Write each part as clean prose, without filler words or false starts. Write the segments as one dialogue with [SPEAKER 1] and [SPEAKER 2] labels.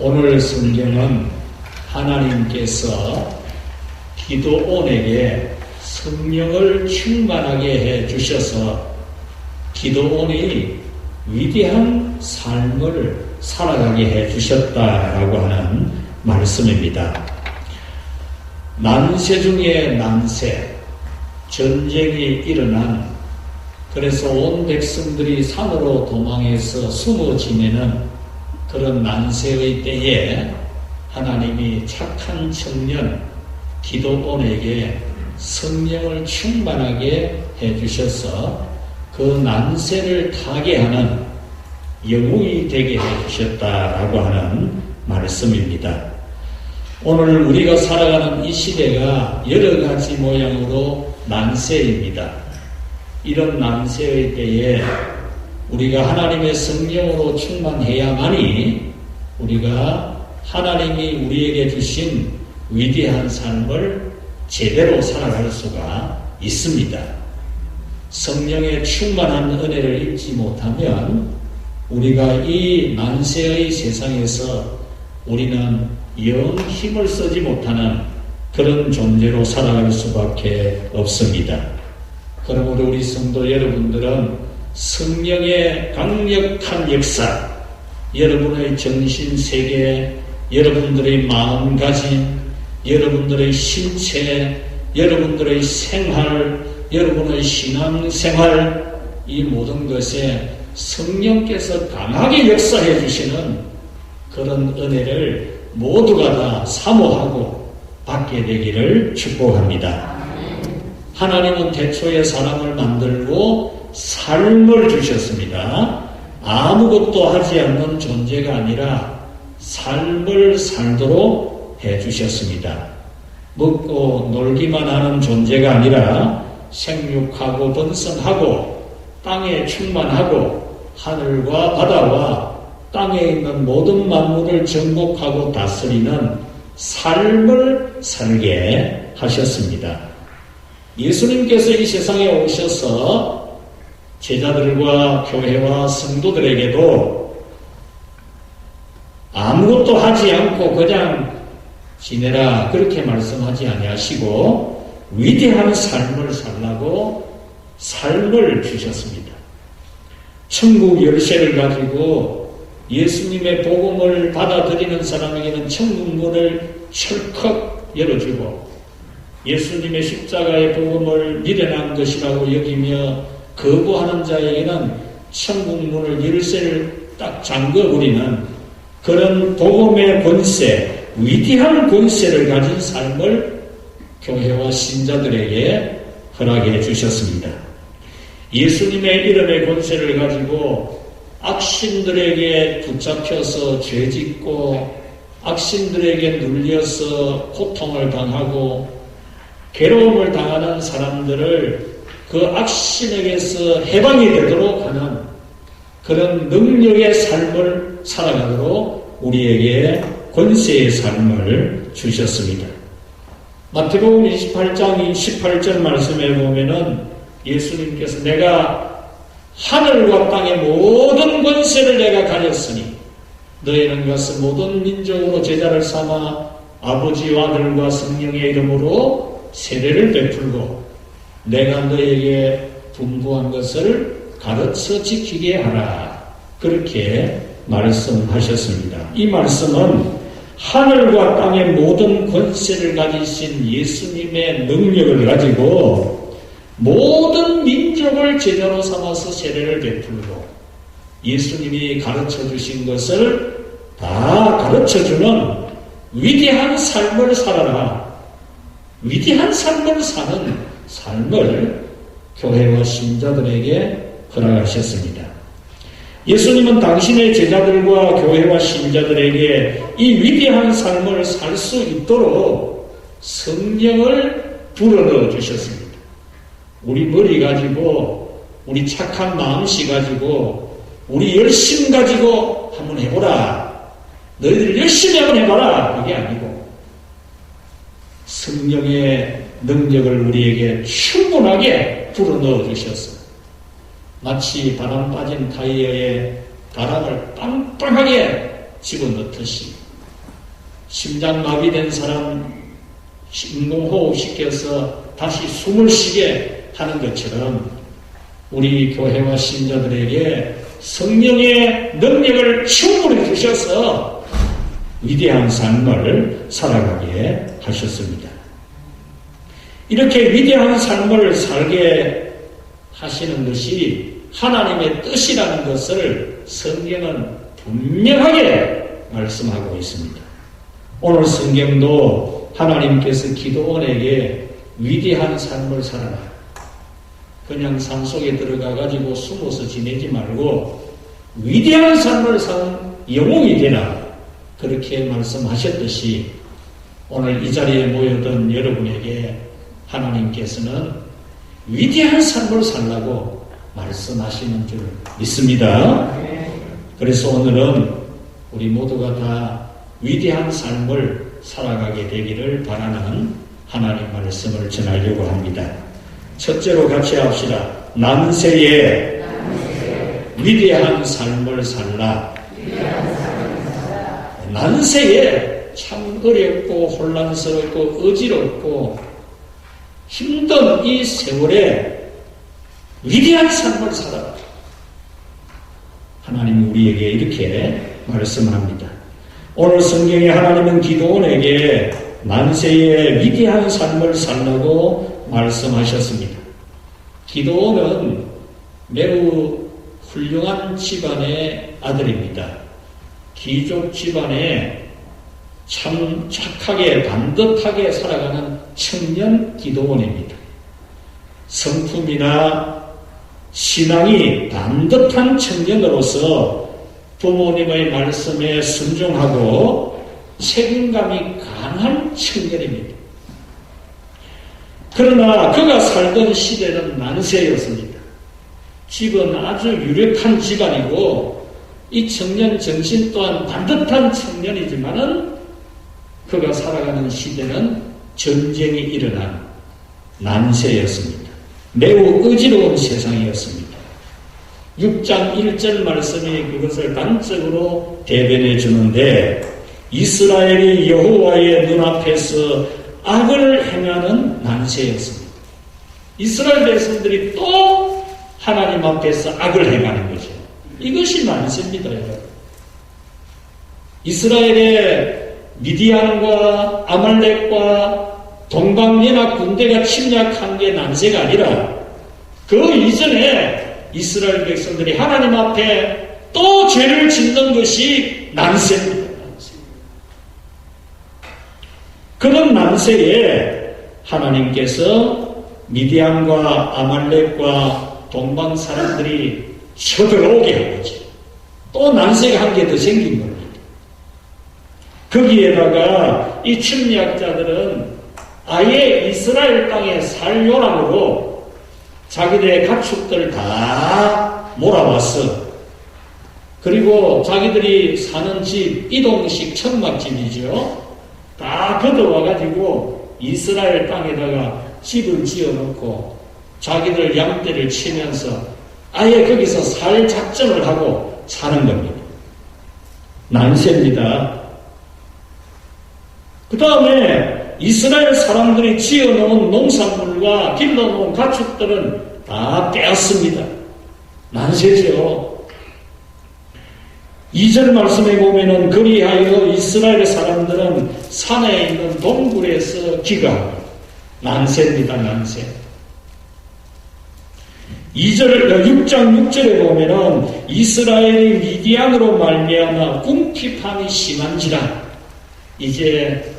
[SPEAKER 1] 오늘 성경은 하나님께서 기드온에게 성령을 충만하게 해 주셔서 기드온이 위대한 삶을 살아가게 해 주셨다라고 하는 말씀입니다. 난세 중에 난세, 전쟁이 일어난, 그래서 온 백성들이 산으로 도망해서 숨어 지내는 그런 난세의 때에 하나님이 착한 청년 기드온에게 성령을 충만하게 해주셔서 그 난세를 타게 하는 영웅이 되게 해주셨다라고 하는 말씀입니다. 오늘 우리가 살아가는 이 시대가 여러 가지 모양으로 난세입니다. 이런 난세의 때에 우리가 하나님의 성령으로 충만해야만이 우리가 하나님이 우리에게 주신 위대한 삶을 제대로 살아갈 수가 있습니다. 성령의 충만한 은혜를 입지 못하면 우리가 이 난세의 세상에서 우리는 영 힘을 쓰지 못하는 그런 존재로 살아갈 수밖에 없습니다. 그러므로 우리 성도 여러분들은 성령의 강력한 역사, 여러분의 정신세계, 여러분들의 마음가짐, 여러분들의 신체, 여러분들의 생활, 여러분의 신앙생활, 이 모든 것에 성령께서 강하게 역사해 주시는 그런 은혜를 모두가 다 사모하고 받게 되기를 축복합니다. 하나님은 태초에 사람을 만들고 삶을 주셨습니다. 아무것도 하지 않는 존재가 아니라 삶을 살도록 해주셨습니다. 먹고 놀기만 하는 존재가 아니라 생육하고 번성하고 땅에 충만하고 하늘과 바다와 땅에 있는 모든 만물을 정복하고 다스리는 삶을 살게 하셨습니다. 예수님께서 이 세상에 오셔서 제자들과 교회와 성도들에게도 아무것도 하지 않고 그냥 지내라 그렇게 말씀하지 아니하시고 위대한 삶을 살라고 삶을 주셨습니다. 천국 열쇠를 가지고 예수님의 복음을 받아들이는 사람에게는 천국 문을 철컥 열어주고 예수님의 십자가의 복음을 미련한 것이라고 여기며 거부하는 자에게는 천국 문을 열쇠를 딱 잠궈버리는 그런 복음의 권세, 위대한 권세를 가진 삶을 교회와 신자들에게 허락해 주셨습니다. 예수님의 이름의 권세를 가지고 악신들에게 붙잡혀서 죄짓고 악신들에게 눌려서 고통을 당하고 괴로움을 당하는 사람들을 그 악신에게서 해방이 되도록 하는 그런 능력의 삶을 살아가도록 우리에게 권세의 삶을 주셨습니다. 마태복음 28장 28절 말씀에 보면은 예수님께서 내가 하늘과 땅의 모든 권세를 내가 가졌으니 너희는 가서 모든 민족으로 제자를 삼아 아버지와 아들과 성령의 이름으로 세례를 베풀고 내가 너희에게 분부한 것을 가르쳐 지키게 하라. 그렇게 말씀하셨습니다. 이 말씀은 하늘과 땅의 모든 권세를 가지신 예수님의 능력을 가지고 모든 민족을 제자로 삼아서 세례를 베풀고 예수님이 가르쳐 주신 것을 다 가르쳐 주는 위대한 삶을 살아라. 위대한 삶을 사는 삶을 교회와 신자들에게 허락하셨습니다. 예수님은 당신의 제자들과 교회와 신자들에게 이 위대한 삶을 살 수 있도록 성령을 불어넣어 주셨습니다. 우리 머리 가지고 우리 착한 마음씨 가지고 우리 열심 가지고 한번 해보라. 너희들 열심히 한번 해봐라. 그게 아니고 성령의 능력을 우리에게 충분하게 불어넣어 주셨어요. 마치 바람 빠진 타이어에 바람을 빵빵하게 집어넣듯이 심장마비된 사람 인공호흡 시켜서 다시 숨을 쉬게 하는 것처럼 우리 교회와 신자들에게 성령의 능력을 충분히 주셔서 위대한 삶을 살아가게 하셨습니다. 이렇게 위대한 삶을 살게 하시는 것이 하나님의 뜻이라는 것을 성경은 분명하게 말씀하고 있습니다. 오늘 성경도 하나님께서 기도원에게 위대한 삶을 살아라. 그냥 산속에 들어가가지고 숨어서 지내지 말고 위대한 삶을 사는 영웅이 되라. 그렇게 말씀하셨듯이 오늘 이 자리에 모여든 여러분에게 하나님께서는 위대한 삶을 살라고 말씀하시는 줄 믿습니다. 그래서 오늘은 우리 모두가 다 위대한 삶을 살아가게 되기를 바라는 하나님 말씀을 전하려고 합니다. 첫째로 같이 합시다. 난세에 위대한 삶을 살라. 난세에 참 어렵고 혼란스럽고 어지럽고 힘든 이 세월에 위대한 삶을 살아라. 하나님 우리에게 이렇게 말씀합니다. 오늘 성경에 하나님은 기도원에게 난세에 위대한 삶을 살라고 말씀하셨습니다. 기도원은 매우 훌륭한 집안의 아들입니다. 귀족 집안에 참 착하게 반듯하게 살아가는 청년 기도원입니다. 성품이나 신앙이 반듯한 청년으로서 부모님의 말씀에 순종하고 책임감이 강한 청년입니다. 그러나 그가 살던 시대는 난세였습니다. 집은 아주 유력한 집안이고 이 청년 정신 또한 반듯한 청년이지만은 그가 살아가는 시대는 전쟁이 일어난 난세였습니다. 매우 어지러운 세상이었습니다. 6장 1절 말씀이 그것을 단적으로 대변해 주는데 이스라엘이 여호와의 눈앞에서 악을 행하는 난세였습니다. 이스라엘 백성들이 또 하나님 앞에서 악을 행하는 거죠. 이것이 난세입니다, 여러분. 이스라엘의 미디안과 아말렉과 동방연합 군대가 침략한 게 난세가 아니라 그 이전에 이스라엘 백성들이 하나님 앞에 또 죄를 짓는 것이 난세입니다. 그런 난세에 하나님께서 미디안과 아말렉과 동방 사람들이 쳐들어오게 한 거죠. 또 난세가 한 개 더 생긴 겁니다. 거기에다가 이 침략자들은 아예 이스라엘 땅에 살 요람으로 자기들의 가축들 다 몰아왔어. 그리고 자기들이 사는 집, 이동식 천막집이죠. 다 걷어와가지고 이스라엘 땅에다가 집을 지어놓고 자기들 양떼를 치면서 아예 거기서 살 작전을 하고 사는 겁니다. 난세입니다. 그 다음에 이스라엘 사람들이 지어놓은 농산물과 길러놓은 가축들은 다 빼앗습니다. 난세죠. 2절 말씀에 보면은 그리하여 이스라엘 사람들은 산에 있는 동굴에서 기거합니다. 난세입니다. 난세. 6장 6절에 보면은 이스라엘이 미디안으로 말미암아 궁핍함이 심한지라 이제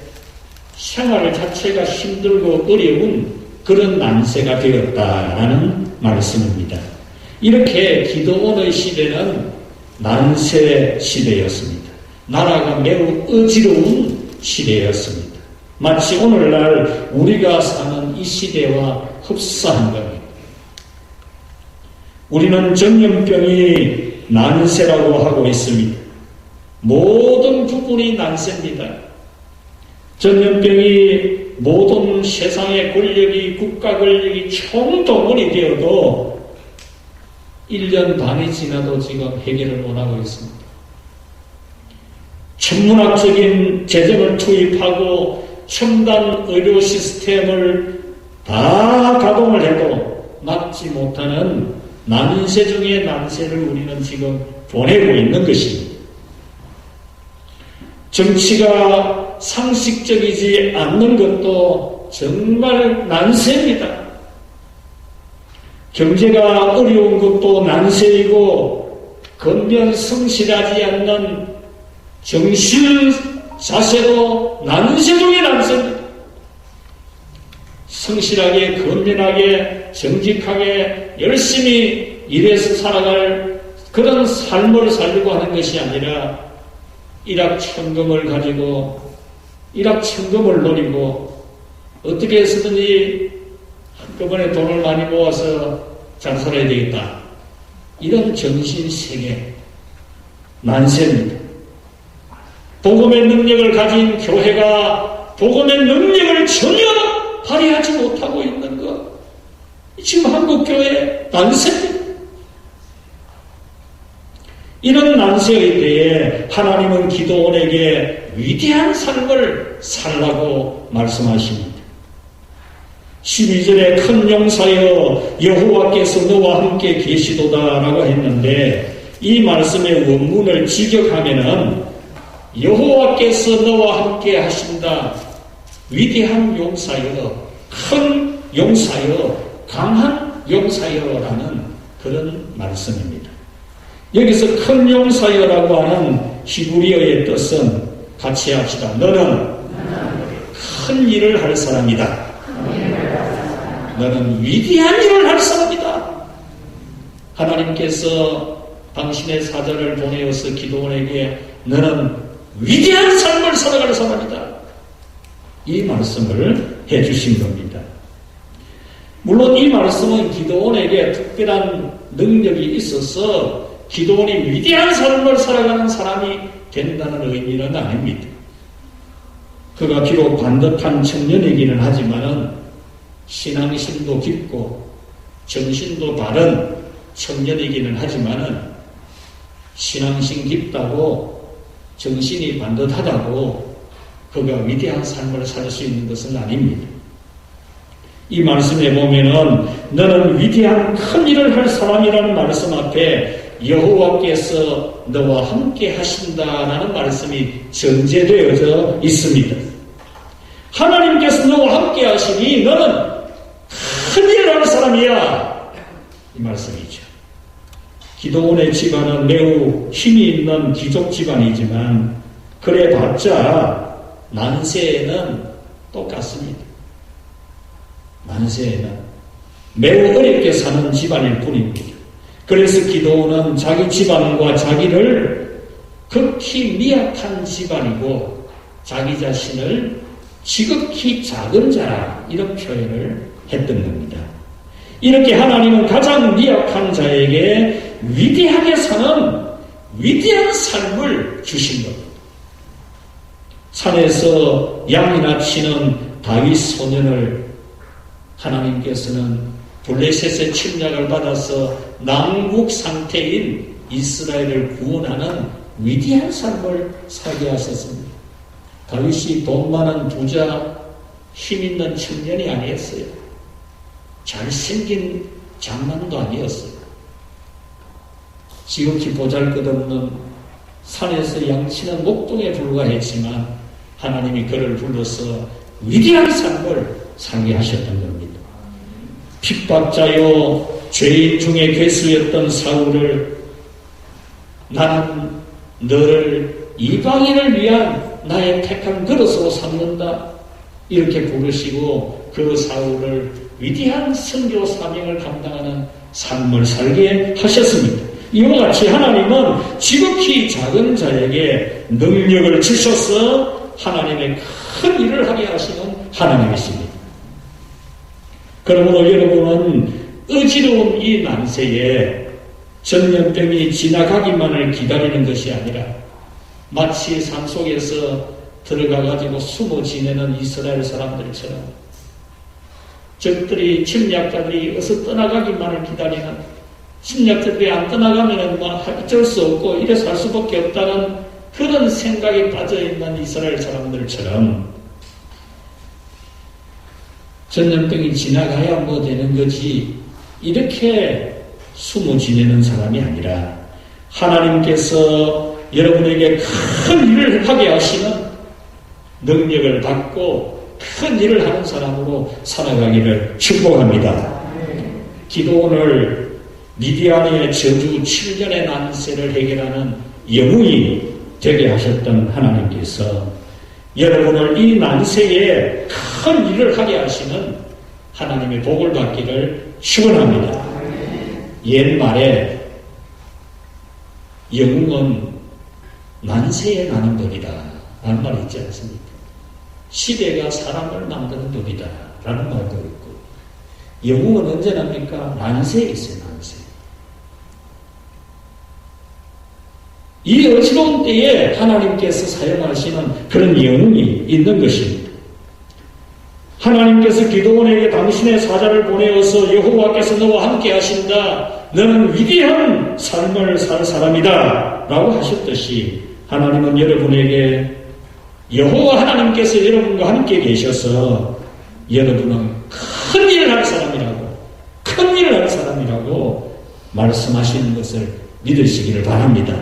[SPEAKER 1] 생활 자체가 힘들고 어려운 그런 난세가 되었다라는 말씀입니다. 이렇게 기도원의 시대는 난세 시대였습니다. 나라가 매우 어지러운 시대였습니다. 마치 오늘날 우리가 사는 이 시대와 흡사한 겁니다. 우리는 전염병이 난세라고 하고 있습니다. 모든 부분이 난세입니다. 전염병이 모든 세상의 권력이 국가 권력이 총동원이 되어도 1년 반이 지나도 지금 해결을 못하고 있습니다. 천문학적인 재정을 투입하고 첨단 의료 시스템을 다 가동을 해도 막지 못하는 난세 중의 난세를 우리는 지금 보내고 있는 것입니다. 정치가 상식적이지 않는 것도 정말 난세입니다. 경제가 어려운 것도 난세이고 건면 성실하지 않는 정신 자세도 난세 중의 난세입니다. 성실하게 건면하게 정직하게 열심히 일해서 살아갈 그런 삶을 살려고 하는 것이 아니라 일확천금을 가지고 일확천금을 노리고 어떻게 해서든지 한꺼번에 돈을 많이 모아서 잘 살아야 되겠다. 이런 정신세계 난세입니다. 복음의 능력을 가진 교회가 복음의 능력을 전혀 발휘하지 못하고 있는 것. 지금 한국교회 난세입니다. 이런 난세의 때에 하나님은 기도원에게 위대한 삶을 살라고 말씀하십니다. 12절에 큰 용사여 여호와께서 너와 함께 계시도다라고 했는데 이 말씀의 원문을 직역하면은 여호와께서 너와 함께 하신다. 위대한 용사여, 큰 용사여, 강한 용사여라는 그런 말씀입니다. 여기서 큰 용사여라고 하는 히브리어의 뜻은 같이 합시다. 너는 큰 일을 할 사람이다. 너는 위대한 일을 할 사람이다. 하나님께서 당신의 사자를 보내어서 기도원에게 너는 위대한 삶을 살아갈 사람이다. 이 말씀을 해주신 겁니다. 물론 이 말씀은 기도원에게 특별한 능력이 있어서 기도원이 위대한 삶을 살아가는 사람이 된다는 의미는 아닙니다. 그가 비록 반듯한 청년이기는 하지만은 신앙심도 깊고 정신도 바른 청년이기는 하지만은 신앙심 깊다고 정신이 반듯하다고 그가 위대한 삶을 살 수 있는 것은 아닙니다. 이 말씀에 보면은 너는 위대한 큰 일을 할 사람이라는 말씀 앞에 여호와께서 너와 함께 하신다라는 말씀이 전제되어져 있습니다. 하나님께서 너와 함께 하시니 너는 큰 일을 할 사람이야. 이 말씀이죠. 기도원의 집안은 매우 힘이 있는 귀족 집안이지만 그래봤자 난세에는 똑같습니다. 난세에는 매우 어렵게 사는 집안일 뿐입니다. 그래서 기도원은 자기 집안과 자기를 극히 미약한 집안이고 자기 자신을 지극히 작은 자라 이런 표현을 했던 겁니다. 이렇게 하나님은 가장 미약한 자에게 위대하게 사는 위대한 삶을 주신 겁니다. 산에서 양이나 치는 다윗 소년을 하나님께서는 블레셋의 침략을 받아서 남국 상태인 이스라엘을 구원하는 위대한 삶을 살게 하셨습니다. 다윗이 돈 많은 부자, 힘 있는 청년이 아니었어요. 잘생긴 장남도 아니었어요. 지극히 보잘것없는 산에서 양치는 목동에 불과했지만 하나님이 그를 불러서 위대한 삶을 살게 하셨던 겁니다. 핍박자요 죄인 중에 괴수였던 사울을 나는 너를 이방인을 위한 나의 택한 그릇으로 삼는다 이렇게 부르시고 그 사울을 위대한 선교 사명을 감당하는 삶을 살게 하셨습니다. 이와 같이 하나님은 지극히 작은 자에게 능력을 주셔서 하나님의 큰 일을 하게 하시는 하나님이십니다. 그러므로 여러분은 어지러운 이 난세에 전염병이 지나가기만을 기다리는 것이 아니라 마치 산속에서 들어가가지고 숨어 지내는 이스라엘 사람들처럼 적들이 침략자들이 어서 떠나가기만을 기다리는 침략자들이 안 떠나가면은 뭐 어쩔 수 없고 이래 살 수밖에 없다는 그런 생각에 빠져있는 이스라엘 사람들처럼 전염병이 지나가야 뭐 되는 거지 이렇게 숨어 지내는 사람이 아니라 하나님께서 여러분에게 큰 일을 하게 하시는 능력을 받고 큰 일을 하는 사람으로 살아가기를 축복합니다. 기도원을 미디안의 저주 7년의 난세를 해결하는 영웅이 되게 하셨던 하나님께서 여러분을 이 난세에 큰 일을 하게 하시는 하나님의 복을 받기를 축원합니다. 옛말에 영웅은 난세에 나는 법이다 라는 말이 있지 않습니까? 시대가 사람을 만드는 법이다 라는 말도 있고, 영웅은 언제 납니까? 난세에 있어요. 난세. 이 어지러운 때에 하나님께서 사용하시는 그런 영웅이 있는 것입니다. 하나님께서 기도원에게 당신의 사자를 보내어서 여호와께서 너와 함께 하신다, 너는 위대한 삶을 살 사람이다 라고 하셨듯이, 하나님은 여러분에게 여호와 하나님께서 여러분과 함께 계셔서 여러분은 큰 일을 할 사람이라고, 큰 일을 할 사람이라고 말씀하시는 것을 믿으시기를 바랍니다.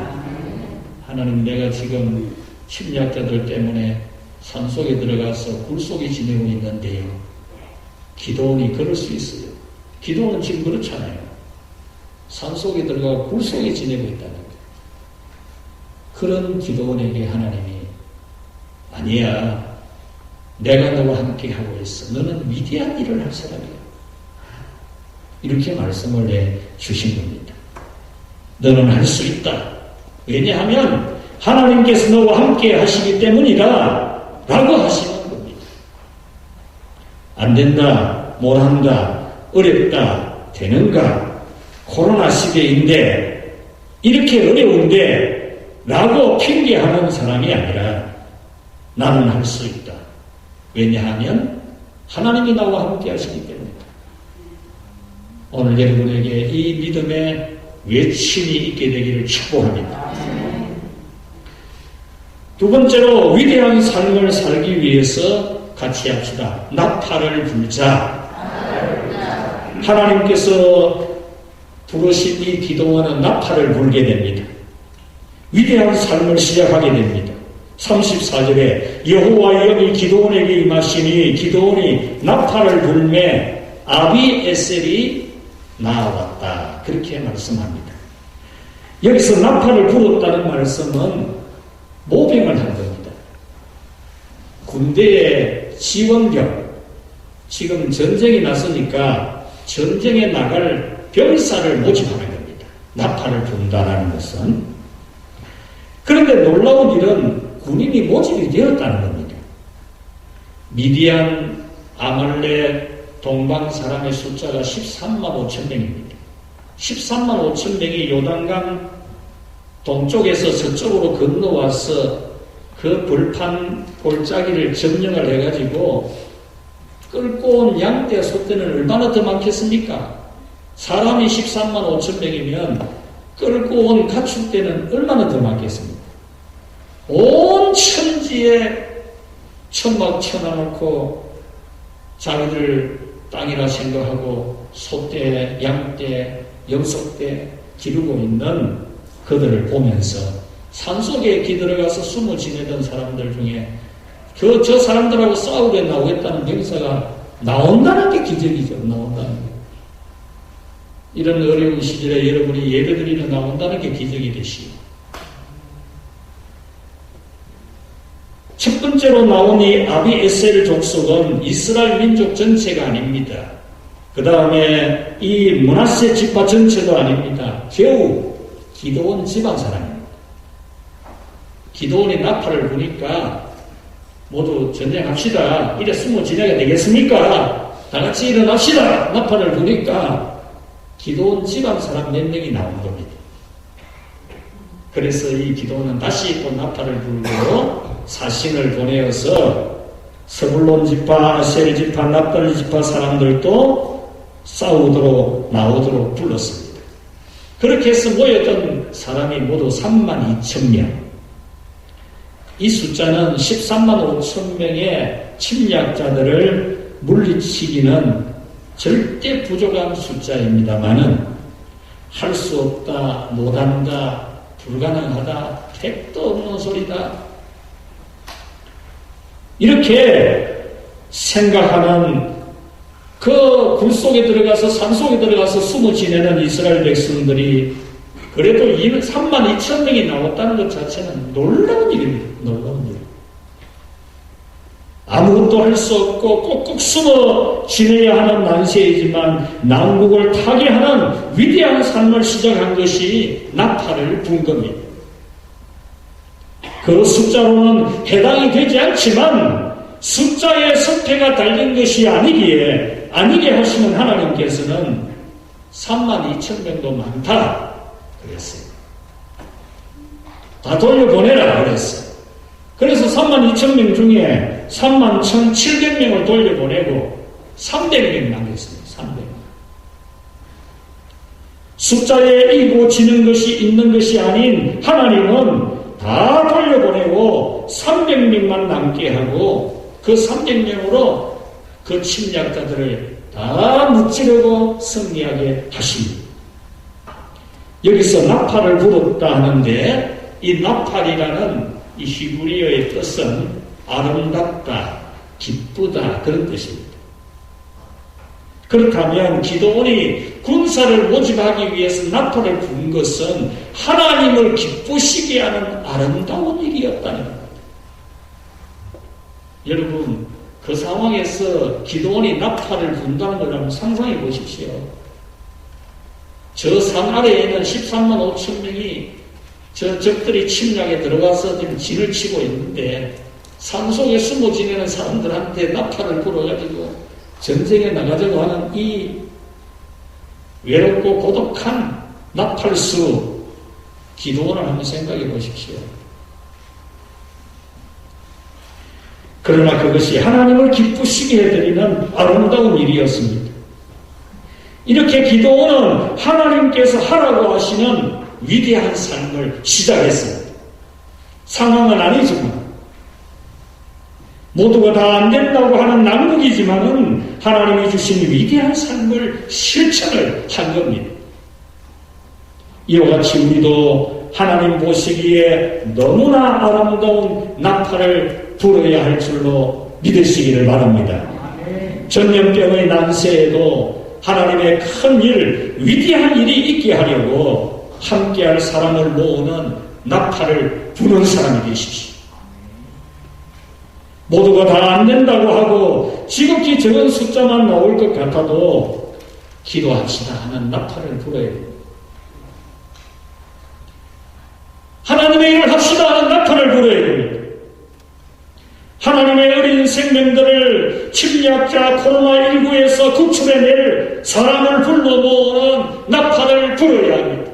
[SPEAKER 1] 하나님, 내가 지금 침략자들 때문에 산속에 들어가서 굴속에 지내고 있는데요. 기도원이 그럴 수 있어요. 기도원은 지금 그렇잖아요. 산속에 들어가 굴속에 지내고 있다는 거예요. 그런 기도원에게 하나님이 아니야, 내가 너와 함께 하고 있어. 너는 위대한 일을 할 사람이야. 이렇게 말씀을 내주신 겁니다. 너는 할 수 있다. 왜냐하면 하나님께서 너와 함께 하시기 때문이다 라고 하시는 겁니다. 안 된다, 못한다, 어렵다, 되는가, 코로나 시대인데 이렇게 어려운데 라고 핑계하는 사람이 아니라 나는 할 수 있다. 왜냐하면 하나님이 나와 함께 하시기 때문이다. 오늘 여러분에게 이 믿음의 외침이 있게 되기를 축복합니다. 두 번째로 위대한 삶을 살기 위해서 같이 합시다. 나팔을 불자. 하나님께서 부르신 이 기도원은 나팔을 불게 됩니다. 위대한 삶을 시작하게 됩니다. 34절에 여호와의 영이 기도원에게 임하시니 기도원이 나팔을 불매 아비에셀이 나아왔다. 그렇게 말씀합니다. 여기서 나팔을 불었다는 말씀은 모병을 한 겁니다. 군대의 지원병, 지금 전쟁이 났으니까 전쟁에 나갈 병사를 모집하는 겁니다. 나팔을 분다라는 것은. 그런데 놀라운 일은 군인이 모집이 되었다는 겁니다. 미디안, 아말렉, 동방 사람의 숫자가 13만 5천 명입니다. 13만 5천 명이 요단강 동쪽에서 서쪽으로 건너와서 그 벌판 골짜기를 점령을 해가지고 끌고 온 양떼, 소떼는 얼마나 더 많겠습니까? 사람이 13만 5천 명이면 끌고 온 가축떼는 얼마나 더 많겠습니까? 온 천지에 천막 쳐놔놓고 자기들 땅이라 생각하고 소떼, 양떼, 염소떼 기르고 있는 그들을 보면서 산속에 기들어가서 숨어 지내던 사람들 중에 저 사람들하고 싸우려 나오겠다는 병사가 나온다는 게 기적이죠. 나온다는 게. 이런 어려운 시절에 여러분이 예배드리러 나온다는 게 기적이 되시오. 첫 번째로 나온 이 아비에셀 족속은 이스라엘 민족 전체가 아닙니다. 그 다음에 이 므낫세 지파 전체도 아닙니다. 겨우 기도원 지방 사람입니다. 기도원이 나팔을 부니까 모두 전쟁합시다. 이래 숨어 지내야 되겠습니까? 다 같이 일어납시다. 나팔을 부니까 기도원 지방 사람 몇 명이 나온 겁니다. 그래서 이 기도원은 다시 또 나팔을 불고 사신을 보내어서 스불론 지파, 아셀 지파, 납달리 지파 사람들도 싸우도록 나오도록 불렀습니다. 그렇게 해서 모였던 사람이 모두 3만 2천 명. 이 숫자는 13만 5천 명의 침략자들을 물리치기는 절대 부족한 숫자입니다만은 할 수 없다, 못한다, 불가능하다, 택도 없는 소리다. 이렇게 생각하는 그 굴 속에 들어가서 산 속에 들어가서 숨어 지내는 이스라엘 백성들이 그래도 3만 2천 명이 나왔다는 것 자체는 놀라운 일입니다. 놀라운 일. 아무것도 할 수 없고 꼭꼭 숨어 지내야 하는 난세이지만 남국을 타게 하는 위대한 삶을 시작한 것이 나팔을 분 겁니다. 그 숫자로는 해당이 되지 않지만 숫자에 석패가 달린 것이 아니게 하시는 하나님께서는 3만 2천 명도 많다 그랬어요. 다 돌려보내라 그랬어요. 그래서 3만 2천 명 중에 3만 1,700명을 돌려보내고 300명 남겼습니다. 300명. 숫자에 이고 지는 것이 있는 것이 아닌 하나님은 다 돌려보내고 300명만 남게 하고 그 300명으로 그 침략자들을 다 무찌르고 승리하게 하십니다. 여기서 나팔을 불었다 하는데 이 나팔이라는 이 히브리어의 뜻은 아름답다, 기쁘다 그런 뜻입니다. 그렇다면 기도원이 군사를 모집하기 위해서 나팔을 분 것은 하나님을 기쁘시게 하는 아름다운 일이었다는 겁니다. 여러분 그 상황에서 기도원이 나팔을 분다는 걸 한번 상상해 보십시오. 저 산 아래에 있는 13만 5천 명이 저 적들이 침략에 들어가서 지금 진을 치고 있는데 산속에 숨어 지내는 사람들한테 나팔을 불어가지고 전쟁에 나가자고 하는 이 외롭고 고독한 나팔수 기도원을 한번 생각해 보십시오. 그러나 그것이 하나님을 기쁘시게 해드리는 아름다운 일이었습니다. 이렇게 기도원은 하나님께서 하라고 하시는 위대한 삶을 시작했습니다. 상황은 아니지만 모두가 다 안 된다고 하는 난국이지만은 하나님이 주신 위대한 삶을 실천을 한 겁니다. 이와 같이 우리도 하나님 보시기에 너무나 아름다운 나팔을 불어야 할 줄로 믿으시기를 바랍니다. 전염병의 난세에도 하나님의 큰 일, 위대한 일이 있게 하려고 함께할 사람을 모으는 나팔을 부는 사람이 되십시오. 모두가 다 안 된다고 하고 지극히 적은 숫자만 나올 것 같아도 기도합시다 하는 나팔을 불어야 됩니다. 하나님의 일을 합시다 하는 나팔을 불어야 됩니다. 하나님의 어린 생명들을 침략자 코로나19에서 구출해낼 사람을 불러 모으는 나팔을 불어야 합니다.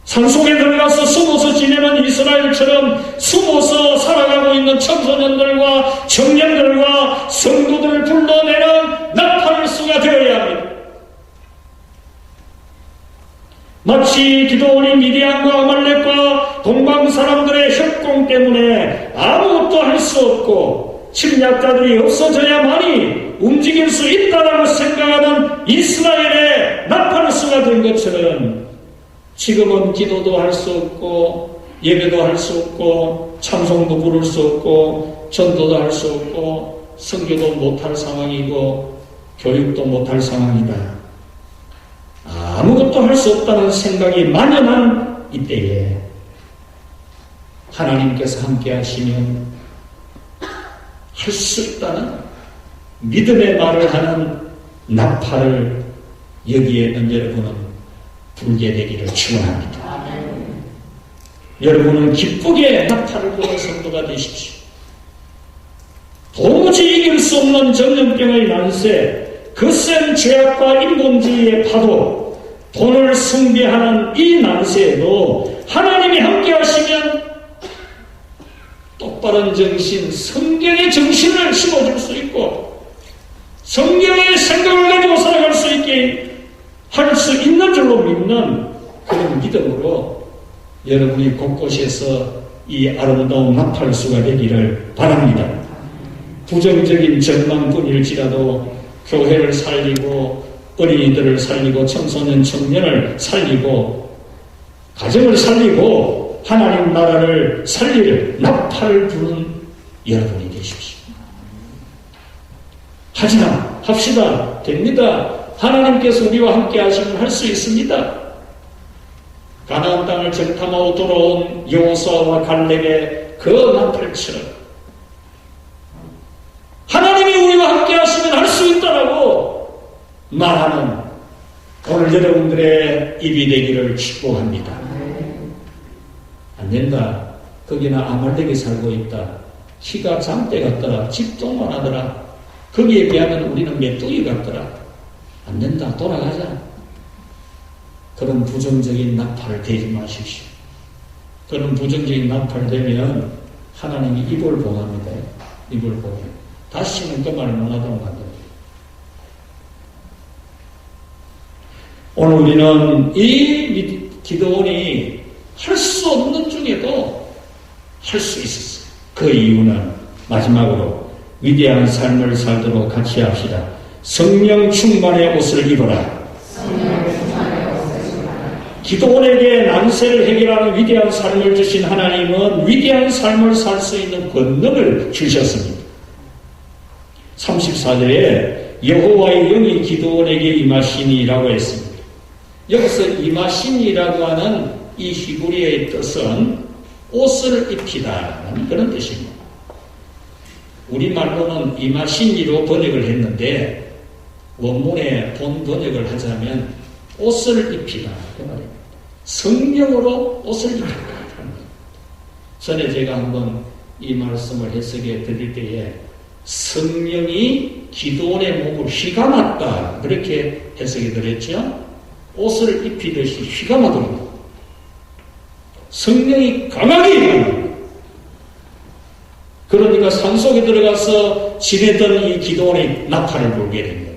[SPEAKER 1] 산속에 들어가서 숨어서 지내는 이스라엘처럼 숨어서 살아가고 있는 청소년들과 청년들과 성도들을 불러내는 나팔수가 되어야 합니다. 마치 기도원이 미디안과 아말렉과 동방 사람들의 협공 때문에 아무것도 할 수 없고 침략자들이 없어져야만이 움직일 수 있다라고 생각하는 이스라엘의 나팔수가 된 것처럼 지금은 기도도 할 수 없고 예배도 할 수 없고 찬송도 부를 수 없고 전도도 할 수 없고 선교도 못할 상황이고 교육도 못할 상황이다. 아무것도 할 수 없다는 생각이 만연한 이때에 하나님께서 함께 하시면 할 수 있다는 믿음의 말을 하는 나팔을 여기에 있는 여러분은 불게 되기를 축원합니다. 여러분은 기쁘게 나팔을 부는 성도가 되십시오. 도무지 이길 수 없는 전염병의 난세, 거센 죄악과 인본주의의 파도, 돈을 숭배하는 이 난세에도 하나님이 함께 하시면 똑바른 정신, 성경의 정신을 심어줄 수 있고 성경의 생각을 가지고 살아갈 수 있게 할 수 있는 줄로 믿는 그런 믿음으로 여러분이 곳곳에서 이 아름다운 나팔수가 되기를 바랍니다. 부정적인 전망뿐일지라도 교회를 살리고 어린이들을 살리고 청소년 청년을 살리고 가정을 살리고 하나님 나라를 살릴 나팔을 부는 여러분이 되십시오. 하지마, 합시다. 됩니다. 하나님께서 우리와 함께 하시면 할 수 있습니다. 가나안 땅을 정탐하고 돌아온 여호수아와 갈렙의 그 나팔처럼 하나님이 우리와 함께 하시면 할 수 있다라고 말하는 오늘 여러분들의 입이 되기를 축복합니다. 안 된다. 거기나 아말렉이 살고 있다. 키가 장대 같더라. 집중만 하더라. 거기에 비하면 우리는 메뚜기 같더라. 안 된다. 돌아가자. 그런 부정적인 나팔을 대지 마십시오. 그런 부정적인 나팔 되면 하나님이 입을 봉합니다. 입을 봉해. 다시는 그 말을 못하도록 만듭니다. 오늘 우리는 이 기도원이 할 수 없는 중에도 할 수 있었어요. 그 이유는 마지막으로 위대한 삶을 살도록 같이 합시다. 성령 충만의 옷을 입어라. 기도원에게 난세를 해결하는 위대한 삶을 주신 하나님은 위대한 삶을 살 수 있는 권능을 주셨습니다. 34절에 여호와의 영이 기도원에게 임하시니라고 했습니다. 여기서 임하시니라고 하는 이 히브리어의 뜻은 옷을 입히다라는 그런 뜻입니다. 우리말로는 임하시니로 번역을 했는데 원문의 본 번역을 하자면 옷을 입히다 그 말입니다. 성령으로 옷을 입히다. 전에 제가 한번 이 말씀을 해석해 드릴 때에 성령이 기도원의 몸을 휘감았다 그렇게 해석해 드렸죠. 옷을 입히듯이 휘감아버립니다. 성령이 강하게 임합니다. 그러니까 산속에 들어가서 지내던 이 기도원이 나팔을 불게 됩니다.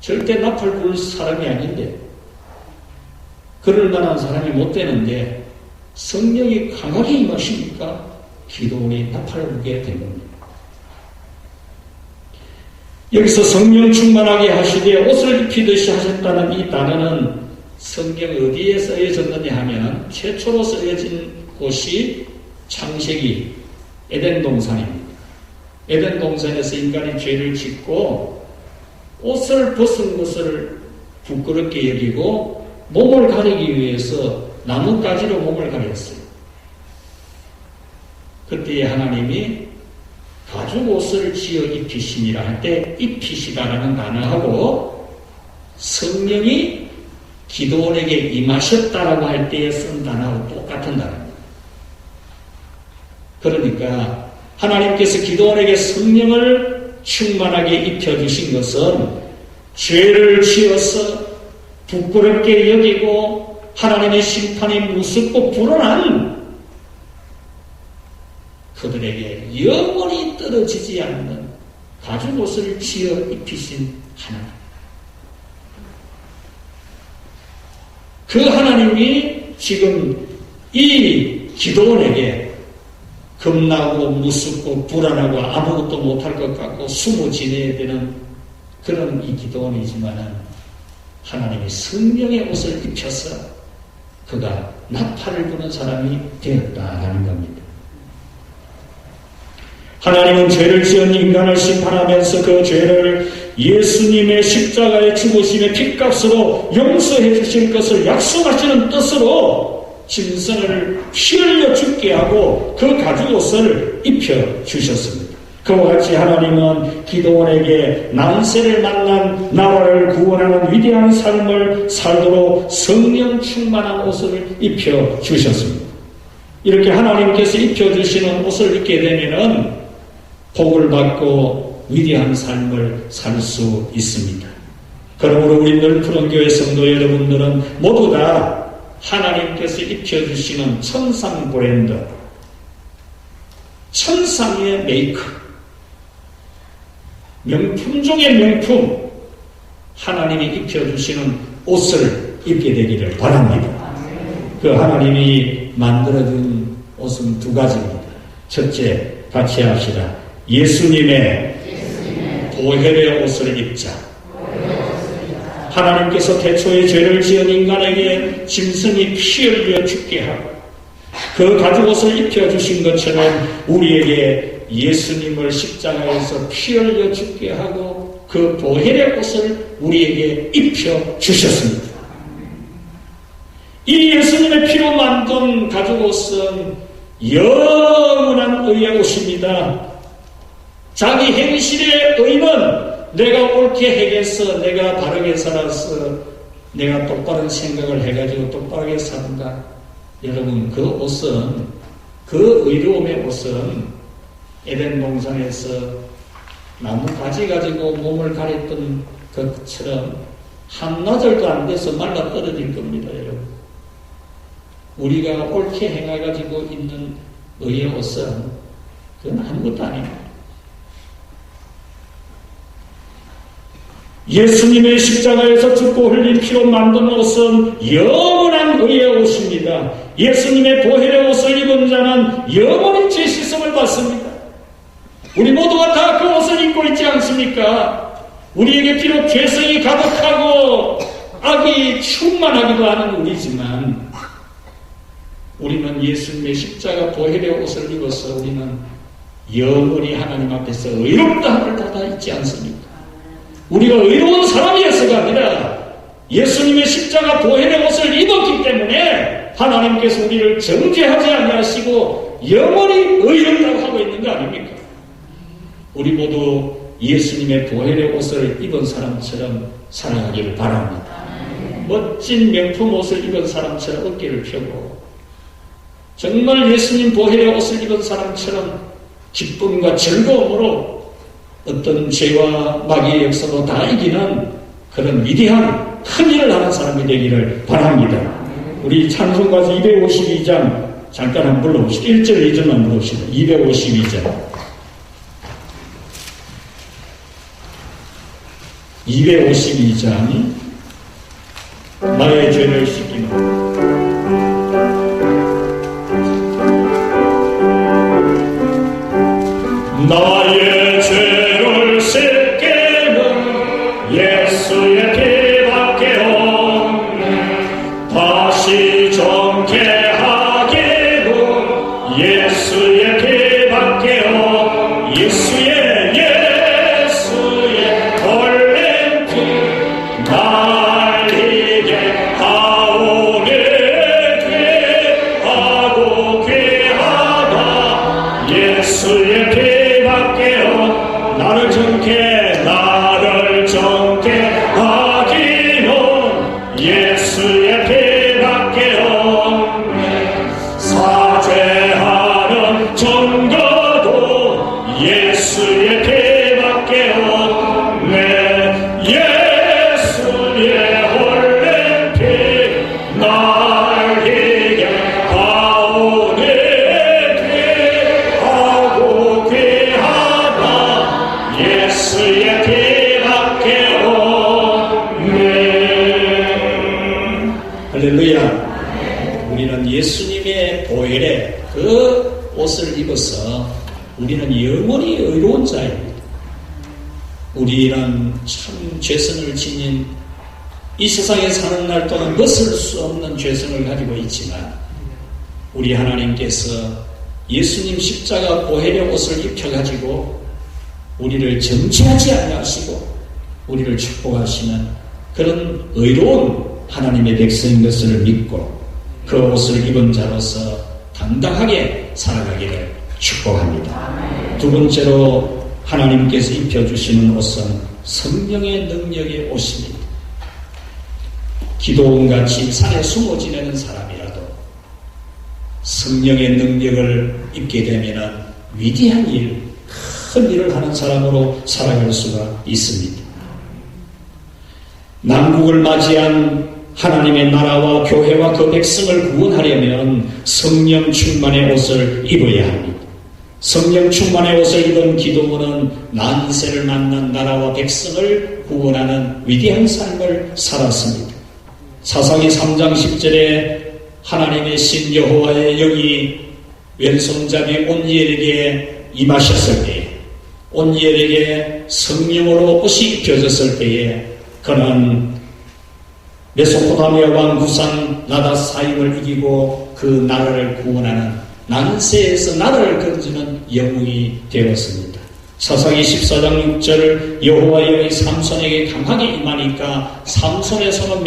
[SPEAKER 1] 절대 나팔 불 사람이 아닌데 그럴 만한 사람이 못 되는데 성령이 강하게 임하시니까 기도원이 나팔을 불게 된 겁니다. 여기서 성령 충만하게 하시되 옷을 입히듯이 하셨다는 이 단어는 성경 어디에 쓰여졌느냐 하면 최초로 쓰여진 곳이 창세기 에덴 동산입니다. 에덴 동산에서 인간이 죄를 짓고 옷을 벗은 것을 부끄럽게 여기고 몸을 가리기 위해서 나뭇가지로 몸을 가렸어요. 그때에 하나님이 가죽 옷을 지어 입히시니라 할 때 입히시다라는 단어하고 성령이 기도원에게 임하셨다라고 할 때에 쓴 단어하고 똑같은 단어입니다. 그러니까 하나님께서 기도원에게 성령을 충만하게 입혀주신 것은 죄를 지어서 부끄럽게 여기고 하나님의 심판이 무섭고 불안한 그들에게 영원히 떨어지지 않는 가죽옷을 지어 입히신 하나님. 그 하나님이 지금 이 기도원에게 겁나고 무섭고 불안하고 아무것도 못할 것 같고 숨어 지내야 되는 그런 이 기도원이지만은 하나님이 성령의 옷을 입혀서 그가 나팔을 부는 사람이 되었다라는 겁니다. 하나님은 죄를 지은 인간을 심판하면서 그 죄를 예수님의 십자가의 죽으심의 핏값으로 용서해 주실 것을 약속하시는 뜻으로 짐승을 피 흘려 죽게 하고 그 가죽옷을 입혀주셨습니다. 그와 같이 하나님은 기도원에게 난세를 만난 나라를 구원하는 위대한 삶을 살도록 성령 충만한 옷을 입혀주셨습니다. 이렇게 하나님께서 입혀주시는 옷을 입게 되면은 복을 받고 위대한 삶을 살 수 있습니다. 그러므로 우리 늘푸른 교회 성도 여러분들은 모두 다 하나님께서 입혀주시는 천상 브랜드, 천상의 메이커, 명품 중의 명품, 하나님이 입혀주시는 옷을 입게 되기를 바랍니다. 그 하나님이 만들어준 옷은 두 가지입니다. 첫째, 같이 합시다. 예수님의 보혈의 옷을 입자. 하나님께서 태초에 죄를 지은 인간에게 짐승이 피 흘려 죽게 하고 그 가죽옷을 입혀주신 것처럼 우리에게 예수님을 십자가에서 피 흘려 죽게 하고 그 보혈의 옷을 우리에게 입혀주셨습니다. 이 예수님의 피로 만든 가죽옷은 영원한 의의 옷입니다. 자기 행실의 의는 내가 옳게 행해서 내가 바르게 살아서 내가 똑바른 생각을 해가지고 똑바르게 산다. 여러분, 그 옷은, 그 의로움의 옷은 에덴 동산에서 나무 가지 가지고 몸을 가렸던 것처럼 한나절도 안 돼서 말라 떨어질 겁니다, 여러분. 우리가 옳게 행해가지고 입는 의의 옷은 그건 아무것도 아닙니다. 예수님의 십자가에서 죽고 흘린 피로 만든 옷은 영원한 의의 옷입니다. 예수님의 보혈의 옷을 입은 자는 영원히 죄 씻음을 받습니다. 우리 모두가 다 그 옷을 입고 있지 않습니까? 우리에게 비록 죄성이 가득하고 악이 충만하기도 하는 우리지만 우리는 예수님의 십자가 보혈의 옷을 입어서 우리는 영원히 하나님 앞에서 의롭다함을 받아 있지 않습니까? 우리가 의로운 사람이어서가 아니라 예수님의 십자가 보혈의 옷을 입었기 때문에 하나님께서 우리를 정죄하지 아니하시고 영원히 의롭다고 하고 있는 거 아닙니까? 우리 모두 예수님의 보혈의 옷을 입은 사람처럼 살아가기를 바랍니다. 멋진 명품 옷을 입은 사람처럼 어깨를 펴고 정말 예수님 보혈의 옷을 입은 사람처럼 기쁨과 즐거움으로 어떤 죄와 마귀의 역사도 다 이기는 그런 위대한 큰 일을 하는 사람이 되기를 바랍니다. 우리 찬송가서 252장 잠깐 한번 불러봅시다. 1절 2절만 불러봅시다. 252장 252장 나의 죄를 씻기는 나의 죄를 씻기는 예수의 피밖에 없네. 다시 정케하기는 예수의 피밖에 없네. 예수의 흘린 피 날 이게 하오니 귀하고 귀하다. 예수의 피 나를 정케 하기는 예수의 피밖에 없네. 사죄하는 증거도 예수의 피밖에 없네. 예수의 흘린 피 날 이게 하오니 귀하고 귀하다. 예수의 피밖에 없네. 할렐루야. 우리는 예수님의 보혈의 그 옷을 입어서 우리는 영원히 의로운 자입니다. 우리는 참 죄성을 지닌 이 세상에 사는 날 동안 벗을 수 없는 죄성을 가지고 있지만 우리 하나님께서 예수님 십자가 보혈의 옷을 입혀가지고 우리를 정죄하지 아니하시고 우리를 축복하시는 그런 의로운 하나님의 백성인 것을 믿고 그 옷을 입은 자로서 당당하게 살아가기를 축복합니다. 두 번째로 하나님께서 입혀주시는 옷은 성령의 능력의 옷입니다. 기도원같이 산에 숨어 지내는 사람이라도 성령의 능력을 입게 되면 위대한 일, 큰 일을 하는 사람으로 살아갈 수가 있습니다. 난국을 맞이한 하나님의 나라와 교회와 그 백성을 구원하려면 성령 충만의 옷을 입어야 합니다. 성령 충만의 옷을 입은 기도원은 난세를 만난 나라와 백성을 구원하는 위대한 삶을 살았습니다. 사사기 3장 10절에 하나님의 신 여호와의 영이 왼손잡이 온니엘에게 임하셨을 때에, 온니엘에게 성령으로 옷이 입혀졌을 때에 그는 메소포타미아 왕 구산 나다사임을 이기고 그 나라를 구원하는, 난세에서 나라를 건지는 영웅이 되었습니다. 사사기 14장 6절, 여호와의 영이 삼손에게 강하게 임하니까 삼손의 손은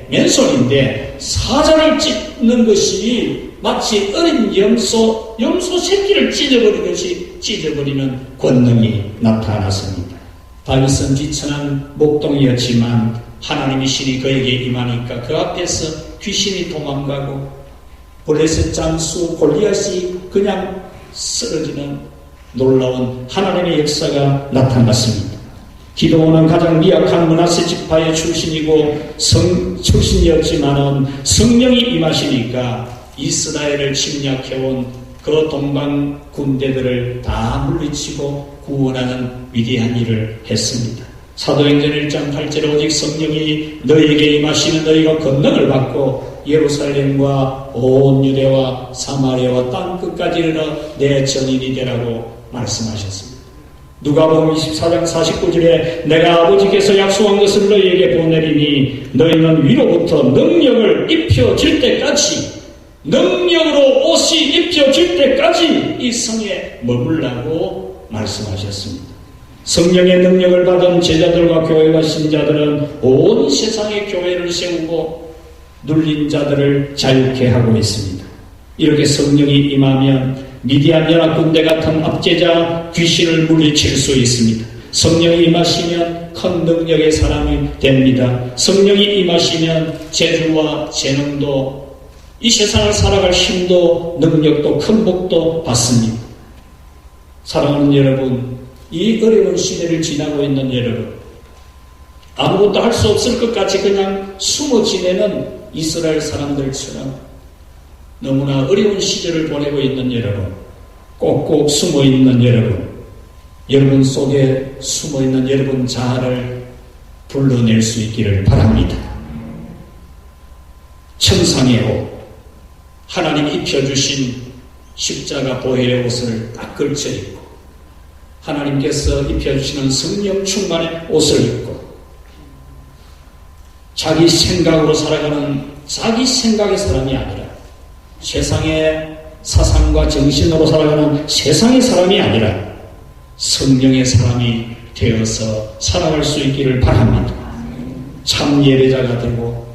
[SPEAKER 1] 맨손인데 사자를 찢는 것이 마치 어린 염소 새끼를 찢어버리듯이 찢어버리는 권능이 나타났습니다. 다윗은 비천한 목동이었지만 하나님의 신이 그에게 임하니까 그 앞에서 귀신이 도망가고 블레셋 장수 골리앗이 그냥 쓰러지는 놀라운 하나님의 역사가 나타났습니다. 기드온은 가장 미약한 므낫세 지파의 출신이었지만은 성령이 임하시니까 이스라엘을 침략해온 그 동방 군대들을 다 물리치고 구원하는 위대한 일을 했습니다. 사도행전 1장 8절에 오직 성령이 너희에게 임하시면 너희가 권능을 받고 예루살렘과 온 유대와 사마리아와 땅끝까지 이르러 내 증인이 되라고 말씀하셨습니다. 누가복음 24장 49절에 내가 아버지께서 약속한 것을 너희에게 보내리니 너희는 위로부터 능력을 입혀질 때까지, 능력으로 옷이 입혀질 때까지 이 성에 머물라고 말씀하셨습니다. 성령의 능력을 받은 제자들과 교회와 신자들은 온 세상의 교회를 세우고 눌린 자들을 자유케 하고 있습니다. 이렇게 성령이 임하면 미디안 연합군대 같은 압제자 귀신을 물리칠 수 있습니다. 성령이 임하시면 큰 능력의 사람이 됩니다. 성령이 임하시면 재주와 재능도, 이 세상을 살아갈 힘도 능력도 큰 복도 받습니다. 사랑하는 여러분, 이 어려운 시대를 지나고 있는 여러분, 아무것도 할 수 없을 것 같이 그냥 숨어 지내는 이스라엘 사람들처럼 너무나 어려운 시절을 보내고 있는 여러분, 꼭꼭 숨어 있는 여러분 속에 숨어 있는 여러분 자아를 불러낼 수 있기를 바랍니다. 천상의 옷, 하나님이 입혀주신 십자가 보혈의 옷을 딱 걸쳐 입고, 하나님께서 입혀주시는 성령 충만의 옷을 입고, 자기 생각으로 살아가는 자기 생각의 사람이 아니라, 세상의 사상과 정신으로 살아가는 세상의 사람이 아니라 성령의 사람이 되어서 살아갈 수 있기를 바랍니다. 참 예배자가 되고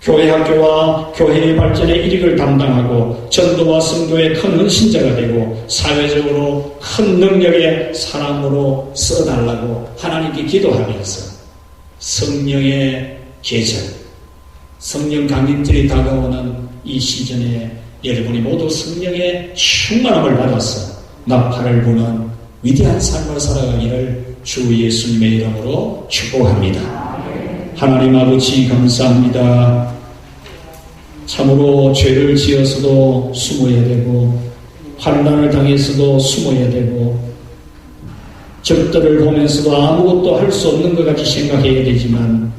[SPEAKER 1] 교회 학교와 교회의 발전의 일익을 담당하고 전도와 성도의 큰 헌신자가 되고 사회적으로 큰 능력의 사람으로 써달라고 하나님께 기도하면서 성령의 계절, 성령 강림절이 다가오는 이 시즌에 여러분이 모두 성령의 충만함을 받아서 나팔을 부는 위대한 삶을 살아가기를 주 예수님의 이름으로 축복합니다. 하나님 아버지 감사합니다. 참으로 죄를 지어서도 숨어야 되고 환난을 당해서도 숨어야 되고 적들을 보면서도 아무것도 할 수 없는 것 같이 생각해야 되지만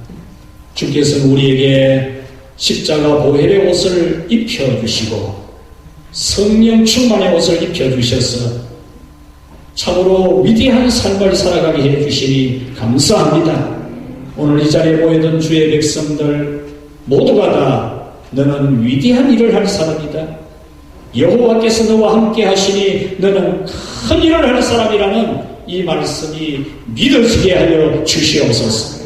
[SPEAKER 1] 주께서는 우리에게 십자가 보혈의 옷을 입혀주시고 성령 충만의 옷을 입혀주셔서 참으로 위대한 삶을 살아가게 해주시니 감사합니다. 오늘 이 자리에 모여든 주의 백성들 모두가 다 너는 위대한 일을 할 사람이다. 여호와께서 너와 함께 하시니 너는 큰 일을 할 사람이라는 이 말씀이 믿어지게 하여 주시옵소서.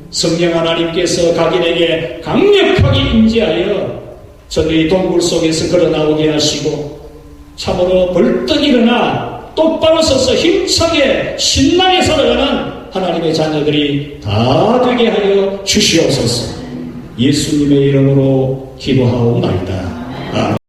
[SPEAKER 1] 성령 하나님께서 각인에게 강력하게 임재하여 저들이 동굴 속에서 걸어나오게 하시고 참으로 벌떡 일어나 똑바로 서서 힘차게 신나게 살아가는 하나님의 자녀들이 다 되게 하여 주시옵소서. 예수님의 이름으로 기도하옵나이다. 아멘.